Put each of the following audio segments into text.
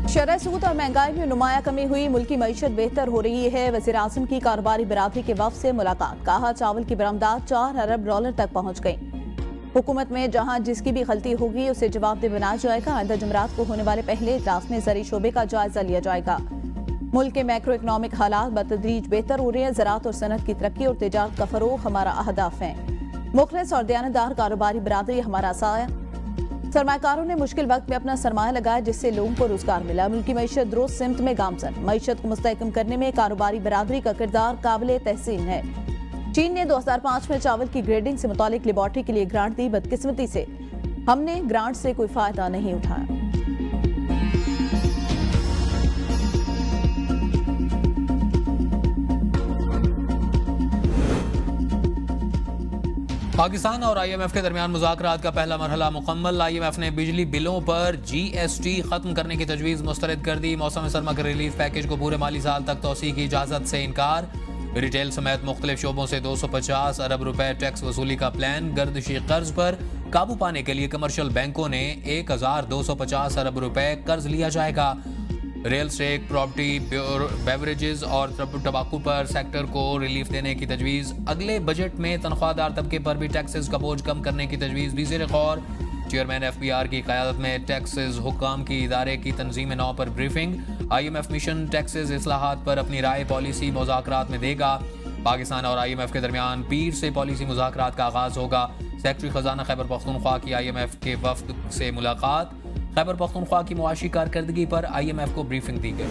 शरह सूद और महंगाई में नुमाया कमी हुई, मुल्की मईशत बेहतर हो रही है। वज़ीर-ए-आज़म की कारोबारी बिरादरी के वफ़द से मुलाकात, कहा चावल की बरामदात $4 अरब तक पहुँच गई। हुकूमत में जहाँ जिसकी भी गलती होगी उसे जवाबदेह बनाया जाएगा। आइंदा जुमरात को होने वाले पहले इजलास में ज़री शोबे का जायजा लिया जाएगा। मुल्क के मैक्रो इकनॉमिक हालात बतदरीज बेहतर हो रहे हैं। ज़राअत और सनत की तरक्की और तिजारत का फरोग हमारा अहदाफ है। मुखलिस और दयानतदार कारोबारी बिरादरी हमारा साया। सरमाकारों ने मुश्किल वक्त में अपना सरमाया लगाया, जिससे लोगों को रोजगार मिला। मुल्की मईशत दुरुस्त सिमत में गामजन। मईशत को मुस्तहकम करने में कारोबारी बिरादरी का किरदार काबिल तहसीन है। चीन ने 2005 में चावल की ग्रेडिंग से मुतालिक लेबॉर्ट्री के लिए ग्रांट दी। बदकिस्मती से हमने ग्रांट से कोई फायदा नहीं उठाया। पाकिस्तान और IMF के दरमियान मुज़ाकरात का पहला मरहला मुकम्मल। IMF ने बिजली बिलों पर GST खत्म करने की तजवीज़ मुस्तरद कर दी। मौसम सरमा के रिलीफ पैकेज को पूरे माली साल तक तोसी की इजाज़त से इनकार। रिटेल समेत मुख्तलिफ शोबों से 250 अरब रुपए टैक्स वसूली का प्लान। गर्दिशी कर्ज पर काबू पाने के लिए कमर्शियल बैंकों ने 1250 अरब रुपए कर्ज लिया जाएगा। रियल स्टेट, प्रॉपर्टी, बेवरेजेस और टबाकू पर सेक्टर को रिलीफ देने की तजवीज़। अगले बजट में तनख्वाहदार तबके पर भी टैक्सेस का बोझ कम करने की तजवीज़। वज़ीर गौर चेयरमैन FBR की क़यादत में टैक्सेस हुक्काम की इदारे की तंजीम नौ पर ब्रीफिंग। IMF मिशन टैक्सेस इस्लाहात पर अपनी राय पॉलिसी मुज़ाकरात में देगा। पाकिस्तान और IMF के दरमियान पीर से पॉलिसी मुज़ाकरात का आगाज़ होगा। सेक्रेटरी खजाना खैबर पख्तूनख्वा की IMF के वफद से मुलाकात। खैबर पख्तूनख्वा की मुआशी कारकर्दगी पर IMF को ब्रीफिंग दी गई।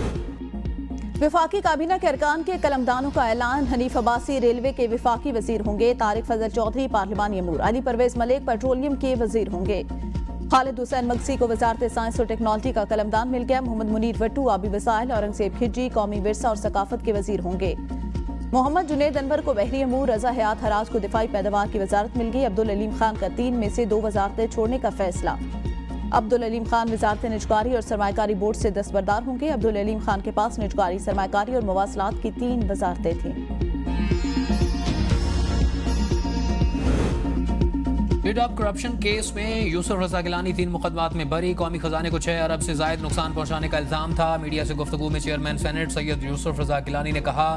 विफाकी काबीना के अरकान के कलमदानों का ऐलान। हनीफ अब्बासी रेलवे के विफाकी वजीर होंगे। तारिक फजल चौधरी पार्लिमानी अमूर। अली परवेज मलिक पेट्रोलियम के वजीर होंगे। खालिद हुसैन मगसी को वजारत साइंस और टेक्नोलॉजी का कलमदान मिल गया। मोहम्मद मुनीर वट्टू आबी वसाइल औरंगजेब खिजी कौमी विरसा और सकाफत के वजीर होंगे। मोहम्मद जुनेद अनवर को बहरी अमूर। रजा हयात हराज को दिफाई पैदावार की वजारत मिल गई। अब्दुल अलीम खान का 3 में से 2 वजारतें छोड़ने का फैसला। अब्दुल अलीम खान वजारत निजकारी और सरमाकारी बोर्ड से दस्तबरदार होंगे। अब्दुल अलीम खान के पास निजकारी, सरमाकारी और मवासलात की 3 वजारतें थीं। हिट ऑफ करप्शन केस में यूसुफ रजा गिलानी 3 मुकदमात में बरी। कौमी खजाने को 6 अरब से जायद नुकसान पहुंचाने का इल्जाम था। मीडिया से गुफ्तगू में चेयरमैन सेनेट सैयद यूसुफ रजा गिलानी ने कहा,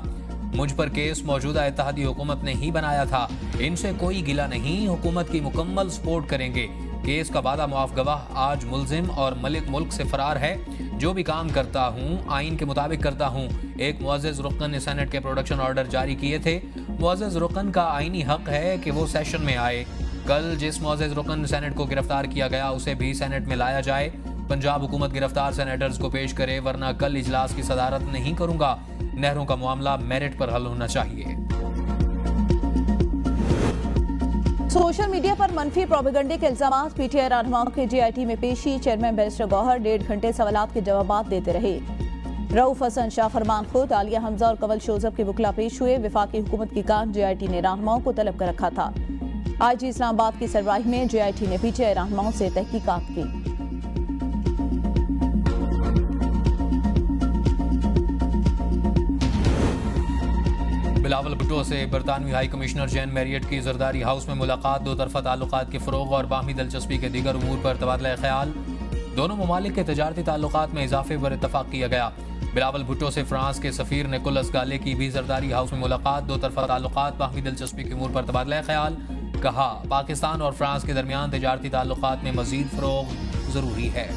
मुझ पर केस मौजूदा इत्तेहादी हुकूमत ने ही बनाया था। इनसे कोई गिला नहीं, हुकूमत की मुकम्मल सपोर्ट करेंगे। केस का वादा मुआफ गवाह आज मुल्जिम और मलिक मुल्क से फरार है। जो भी काम करता हूँ आइन के मुताबिक करता हूँ। एक मुअज़्ज़ज़ रुकन ने सेनेट के प्रोडक्शन ऑर्डर जारी किए थे। मुअज़्ज़ज़ रुकन का आइनी हक है कि वो सेशन में आए। कल जिस मुअज़्ज़ज़ रुकन सेनेट को गिरफ्तार किया गया उसे भी सेनेट में लाया जाए। पंजाब हुकूमत गिरफ्तार सेनेटर्स को पेश करे, वरना कल इजलास की सदारत नहीं करूँगा। नहरों का मामला मेरिट पर हल होना चाहिए। सोशल मीडिया पर मनफी प्रोपेगेंडे के इल्जाम। PTI रहनुमाओं के GIT में पेशी। चेयरमैन बैरिस्टर गौहर 1.5 घंटे सवालात के जवाब देते रहे। रऊफ हसन, शाह फरमान खुद, आलिया हमजा और कंवल शोजब के वकला पेश हुए। विफाकी हुकूमत की कार GIT ने रहनुमाओं को तलब कर रखा था। IG इस्लामाबाद की सरबराही में GIT ने PTI रहनुमाओं से तहकीकात की। बिलावल भुट्टो से बरतानवी हाई कमिश्नर जैन मैरियट की जरदारी हाउस में मुलाकात। 2 तरफा ताल्लुकात के फ़रोग़ और बाहमी दिलचस्पी के दीगर उमूर पर तबादला ख्याल। दोनों ममालिक के तजारती ताल्लुकात में इजाफे पर इत्तफाक किया गया। बिलावल भुट्टो से फ्रांस के सफ़ीर निकोलस गाले की भी जरदारी हाउस में मुलाकात। 2 तरफा ताल्लुकात, बाहमी दिलचस्पी के उमूर पर तबादला ख्याल। कहा, पाकिस्तान और फ्रांस के दरमियान तजारती ताल्लुकात में मज़ीद फ़रोग़ ज़रूरी है।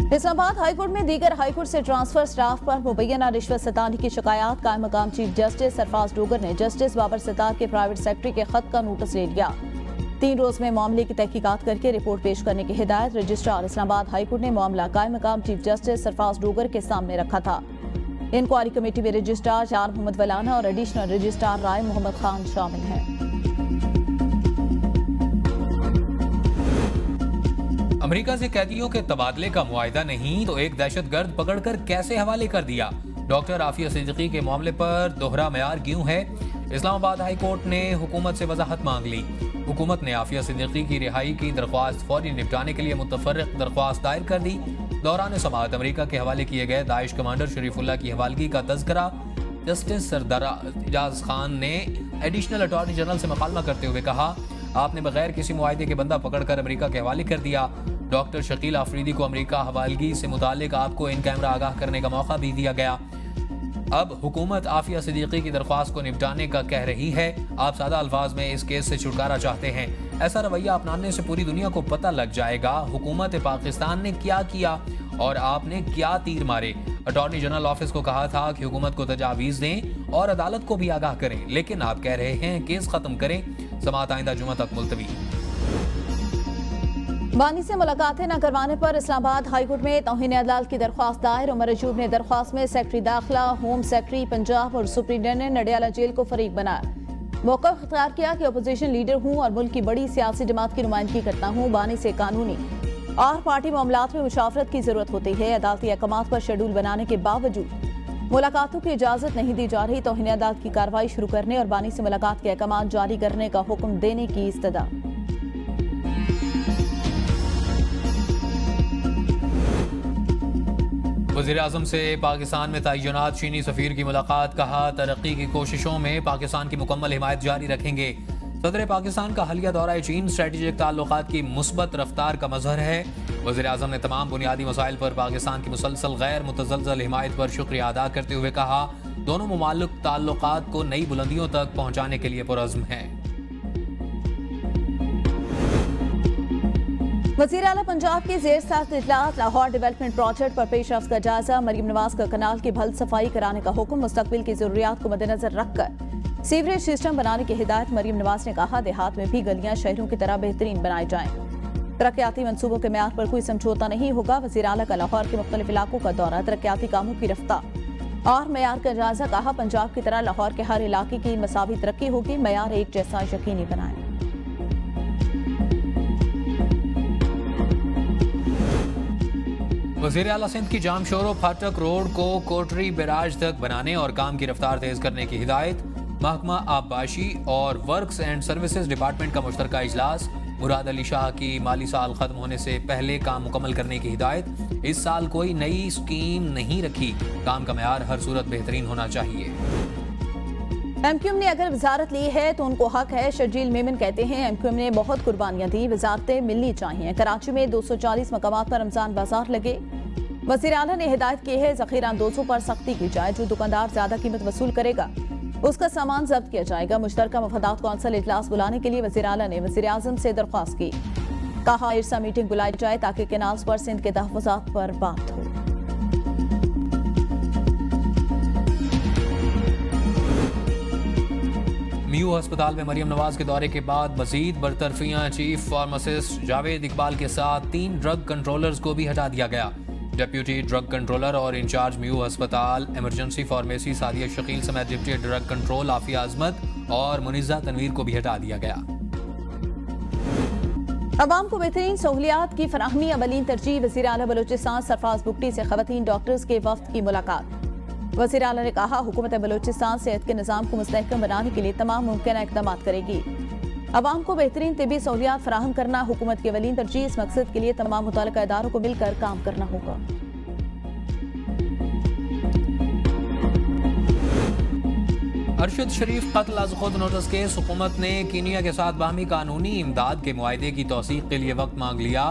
इस्लामाबाद हाईकोर्ट में दीगर हाईकोर्ट से ट्रांसफर स्टाफ पर मुबैना रिश्वत सतानी की शिकायत। कायम मकाम चीफ जस्टिस सरफराज डोगर ने जस्टिस बाबर सत्तार के प्राइवेट सेक्रेटरी के खत का नोटिस ले लिया। 3 रोज में मामले की तहकीकात करके रिपोर्ट पेश करने की हिदायत। रजिस्ट्रार इस्लामाबाद हाईकोर्ट ने मामला कायम मकाम चीफ जस्टिस सरफराज डोगर के सामने रखा था। इंक्वायरी कमेटी में रजिस्ट्रार जान मोहम्मद वलाना और एडिशनल रजिस्ट्रार राय मोहम्मद खान शामिल हैं। अमेरिका से कैदियों के तबादले का मुआहिदा नहीं तो एक दहशतगर्द पकड़कर कैसे हवाले कर दिया। डॉक्टर आफिया सिद्दीकी के मामले पर दोहरा मयार क्यों है। इस्लामाबाद हाई कोर्ट ने हुकूमत से वजाहत मांग ली। हुकूमत ने आफिया सिद्दीकी की रिहाई की दरख्वास्त फौरी निपटाने के लिए मुतफर्रिक दरख्वास्त दायर कर दी। दौरान समाअत अमेरिका के हवाले किए गए दाइश कमांडर शरीफुल्लाह की हवालगी का तज़किरा जस्टिस सरदार एजाज खान ने एडिशनल अटॉर्नी जनरल से मुकालमा करते हुए कहा, आपने बगैर किसी मुआहदे के बंदा पकड़कर अमेरिका के हवाले कर दिया। डॉक्टर शकील आफरीदी को अमेरिका हवालगी से मुतालिक आपको इन कैमरा आगाह करने का मौका भी दिया गया। अब हुकूमत आफिया सिद्दीकी की दरख्वास्त को निपटाने का कह रही है। आप सादा अल्फाज में इस केस से छुटकारा चाहते हैं। ऐसा रवैया अपनाने से पूरी दुनिया को पता लग जाएगा हुकूमत पाकिस्तान ने क्या किया और आपने क्या तीर मारे। अटॉर्नी जनरल ऑफिस को कहा था कि हुकूमत को तजावीज दें और अदालत को भी आगाह करें, लेकिन आप कह रहे हैं केस खत्म करें। समाअत आइंदा जुमा तक मुलतवी। बानी से मुलाकातें न करवाने पर इस्लामाबाद हाईकोर्ट में तौहीन अदालत की दरख्वास्त दायर। उमर अजूब ने दरख्वास्त में सेक्रेटरी दाखिला, होम सेक्रेटरी पंजाब और सुप्रिंटेंडेंट नडियाला जेल को फरीक बनाया। मौक़िफ़ इख्तियार किया कि अपोजिशन लीडर हूँ और मुल्क की बड़ी सियासी जमात की नुमाइंदगी करता हूँ। बानी से कानूनी और पार्टी मामलात में मुशावरत की जरूरत होती है। अदालती अहकामात पर शेड्यूल बनाने के बावजूद मुलाकातों की इजाजत नहीं दी जा रही। तौहीन अदालत की कार्रवाई शुरू करने और बानी से मुलाकात के अहकामात जारी करने का हुक्म देने की इस्तदा। वज़ीर-ए-आज़म से पाकिस्तान में तैनात चीनी सफ़ीर की मुलाकात। कहा तरक्की की कोशिशों में पाकिस्तान की मुकम्मल हिमायत जारी रखेंगे। सदर पाकिस्तान का हालिया दौरा चीन स्ट्रेटेजिक ताल्लुकात की मुस्बत रफ्तार का मजहर है। वज़ीर-ए-आज़म ने तमाम बुनियादी मसाइल पर पाकिस्तान की मुसलसल गैर मुतज़लज़ल हिमायत पर शुक्रिया अदा करते हुए कहा दोनों मुमालिक ताल्लुकात को नई बुलंदियों तक पहुँचाने के लिए पुरअज़्म हैं। वज़ीर आला पंजाब की ज़ेर साख्त इजलास। लाहौर डेवलपमेंट प्रोजेक्ट पर पेशरफ्त का जायजा। मरीम नवाज का कनाल की भल सफाई कराने का हुक्म। मुस्तकबिल की जरूरियात को मद्देनजर रखकर सीवरेज सिस्टम बनाने की हिदायत। मरीम नवाज ने कहा देहात में भी गलियां शहरों की तरह बेहतरीन बनाई जाएं। तरक्याती मंसूबों के म्यार पर कोई समझौता नहीं होगा। वज़ीर आला का लाहौर के मुख्तलिफ इलाकों का दौरा। तरक्याती कामों की रफ्तार और म्यार का जायजा। कहा पंजाब की तरह लाहौर के हर इलाके की मसावी तरक्की होगी। म्यार एक जैसा यकीनी बनाए। वज़ीर आला सिंध की जामशोरो फाटक रोड को कोटरी बैराज तक बनाने और काम की रफ्तार तेज करने की हिदायत। महकमा आबपाशी और वर्क्स एंड सर्विसेज डिपार्टमेंट का मुश्तरका इजलास। मुराद अली शाह की माली साल खत्म होने से पहले काम मुकम्मल करने की हिदायत। इस साल कोई नई स्कीम नहीं रखी। काम का म्यार हर सूरत बेहतरीन होना चाहिए। एमक्यूएम ने अगर वजारत ली है तो उनको हक है। शर्जील मेमन कहते हैं एमक्यूएम ने बहुत कुर्बानियां दी, वजारतें मिलनी चाहिए। कराची में 240 मकामात पर रमजान बाजार लगे। वज़ीर आला ने हिदायत की है ज़ख़ीरा अंदोज़ों पर सख्ती की जाए। जो दुकानदार ज्यादा कीमत वसूल करेगा उसका सामान जब्त किया जाएगा। मुश्तरका मफादात कौंसिल इजलास बुलाने के लिए वज़ीर आला ने वज़ीर आज़म से दरख्वास्त की। कहा इरसा मीटिंग बुलाई जाए ताकि केनाल्स पर सिंध के तहफ़्फ़ुज़ात पर बात हो। म्यू अस्पताल में मरियम नवाज के दौरे के बाद मजीद बरतरफियां। चीफ फार्मासिस्ट जावेद इकबाल के साथ 3 ड्रग कंट्रोलर्स को भी हटा दिया गया। डेप्यूटी ड्रग कंट्रोलर और इंचार्ज म्यू अस्पताल इमरजेंसी फार्मेसी सादिया शकील समेत डिप्टी ड्रग कंट्रोल आफिया अजमत और मुनिज़ा तनवीर को भी हटा दिया गया। अवाम को बेहतरीन सहूलियात की फराहमी अवलीन तरजीह। वज़ीर आला बलूचिस्तान सरफराज बुगटी से ख़वातीन डॉक्टर्स के वफ्द की मुलाकात। वज़ीर आला ने कहा हुकूमत बलूचिस्तान सेहत के निज़ाम को मुस्तहकम बनाने के लिए तमाम मुमकिन इक़दाम करेगी। अवाम को बेहतरीन तिबी सहूलियात फराहम करना हुकूमत की अवलीन तरजीह। इस मकसद के लिए तमाम मुतल्लिका इदारों को मिलकर काम करना होगा। अरशद शरीफ कत्ल अज़ खुद नोटिस केस। हुकूमत ने कीनिया के साथ बाहमी कानूनी इमदाद के मुआहदे की तौसीक के लिए वक्त मांग लिया।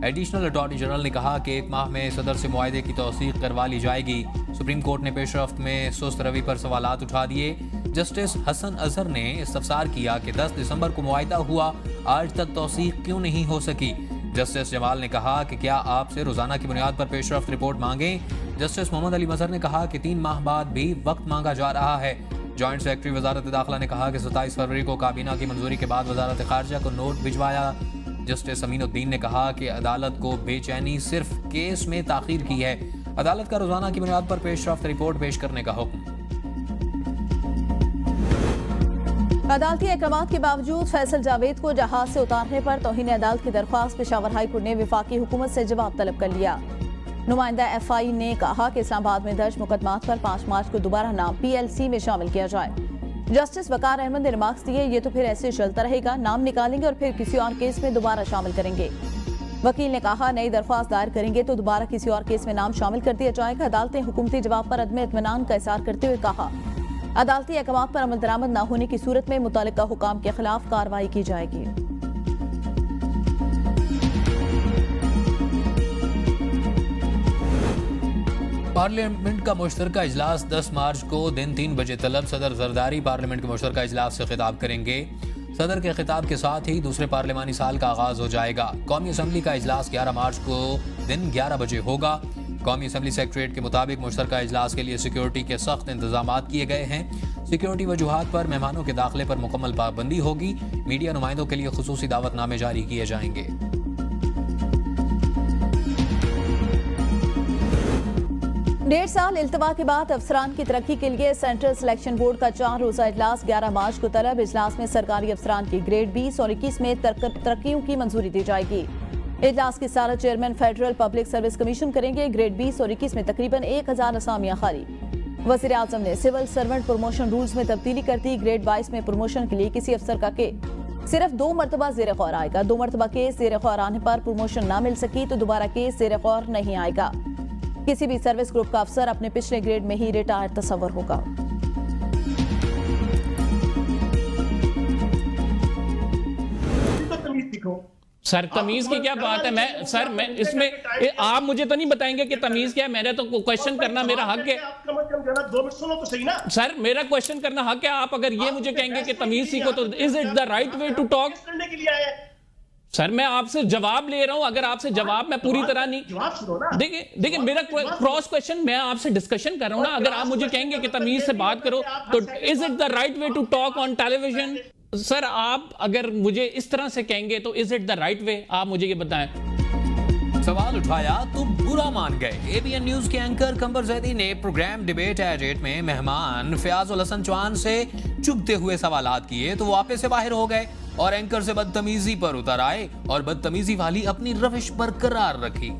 एडिशनल अटॉर्नी जनरल ने कहा कि 1 माह में सदर से मुआहदे की तौसीक करवा ली जाएगी। सुप्रीम कोर्ट ने पेशरफ्त में सुस्त रवि पर सवालात उठा दिए। जस्टिस हसन अजहर ने इस्तफसार किया कि 10 दिसंबर को मुआहदा हुआ, आज तक तौसीक क्यों नहीं हो सकी। जस्टिस जमाल ने कहा कि क्या आपसे रोजाना की बुनियाद पर पेशरफ्त रिपोर्ट मांगें। जस्टिस मोहम्मद अली मजहर ने कहा कि 3 माह बाद भी वक्त मांगा जा रहा है। जॉइंट सेक्रेटरी वजारत दाखिला ने कहा कि 27 फरवरी को काबीना की मंजूरी के बाद वजारत खारजा को नोट भिजवाया। जस्टिस अमीनुद्दीन ने कहा कि अदालत को बेचैनी सिर्फ केस में ताखीर की है। अदालत का रोजाना की बुनियाद पर पेशरफ्त रिपोर्ट पेश करने का हुक्म। अदालती अहकामात के बावजूद फैसल जावेद को जहाज से उतारने पर तौहीन अदालत की दरख्वास्त पेशावर हाई कोर्ट ने वफाकी हुकूमत से जवाब तलब कर लिया। नुमाइंदा FI ने कहा कि इस्लामाबाद में दर्ज मुकदमात पर 5 मार्च को दोबारा नाम PLC में शामिल किया जाए। जस्टिस वकार अहमद ने रिमार्क्स दिए, ये तो फिर ऐसे चलता रहेगा, नाम निकालेंगे और फिर किसी और केस में दोबारा शामिल करेंगे। वकील ने कहा नई दरख्वास्त दायर करेंगे तो दोबारा किसी और केस में नाम शामिल कर दिया जाएगा। अदालतें हुकूमती जवाब पर अदम इत्मीनान का इज़हार करते हुए कहा अदालती अहकामात पर अमल दरामद न होने की सूरत में मुतल्लिका हुकाम के खिलाफ कार्रवाई की जाएगी। पार्लियामेंट का मुश्तरका इजलास 10 मार्च को दिन 3 बजे तलब सदर जरदारी पार्लियामेंट के मुश्तरका इजलास से खिताब करेंगे। सदर के खिताब के साथ ही दूसरे पार्लिमानी साल का आगाज हो जाएगा। कौमी असम्बली का इजलास 11 मार्च को दिन 11 बजे होगा। कौमी असम्बली सेक्रेटरीट के मुताबिक मुश्तरका इजलास के लिए सिक्योरिटी के सख्त इंतजाम किए गए हैं। सिक्योरिटी वजूहात पर मेहमानों के दाखिले पर मुकम्मल पाबंदी होगी। मीडिया नुमाइंदों के लिए खुसूसी दावतनामे जारी किए जाएंगे। डेढ़ साल इल्तवा के बाद अफसरान की तरक्की के लिए सेंट्रल सिलेक्शन बोर्ड का 4 रोजा इजलास 11 मार्च को तलब। इजलास में सरकारी अफसरान की ग्रेड 20 और 21 में तरक्कियों की मंजूरी दी जाएगी। इजलास की सारा chairman federal public service commission करेंगे। ग्रेड 20 और 21 में तकरीबन 1000 असामियां खाली। वज़ीर आज़म ने सिविल सर्वेंट प्रमोशन रूल्स में तब्दीली कर दी। ग्रेड 22 में प्रमोशन के लिए किसी अफसर का के सिर्फ 2 मरतबा ज़ेर गौर आएगा। 2 मरतबा केस ज़ेर गौर आने पर प्रमोशन ना मिल सकी तो दोबारा केस ज़ेर गौर नहीं आएगा। किसी भी सर्विस ग्रुप का अफसर अपने पिछले ग्रेड में ही रिटायर तस्वर होगा। सर तमीज की क्या बात है? मैं इसमें आप मुझे तो नहीं बताएंगे कि तमीज क्या है। मेरा तो क्वेश्चन करना मेरा हक है। 2 मिनट सुनो तो सही ना। सर मेरा क्वेश्चन करना हक है। आप अगर ये मुझे कहेंगे कि तमीज सीखो तो is it the right way to talk? करने के लिए आए हैं। सर मैं आपसे जवाब ले रहा हूं। अगर आपसे जवाब मैं पूरी तरह नहीं जवाब सुनो ना। देखिए मेरा क्रॉस क्वेश्चन मैं आपसे डिस्कशन कर रहा हूं ना। अगर आप मुझे कहेंगे कि तमीज से बात करो तो is it the right way to talk on television? Sir आप अगर मुझे इस तरह से कहेंगे तो is it the right way? आप मुझे ये बताएं। सवाल उठाया तो बुरा मान गए। एबीएन न्यूज के एंकर कंबर जैदी ने प्रोग्राम डिबेट एट में मेहमान फयाजुल हसन चौहान से चुभते हुए सवालात किए तो वो आपे से बाहर हो गए और एंकर से बदतमीजी पर उतर आए और बदतमीजी वाली अपनी रविश बरकरार रखी।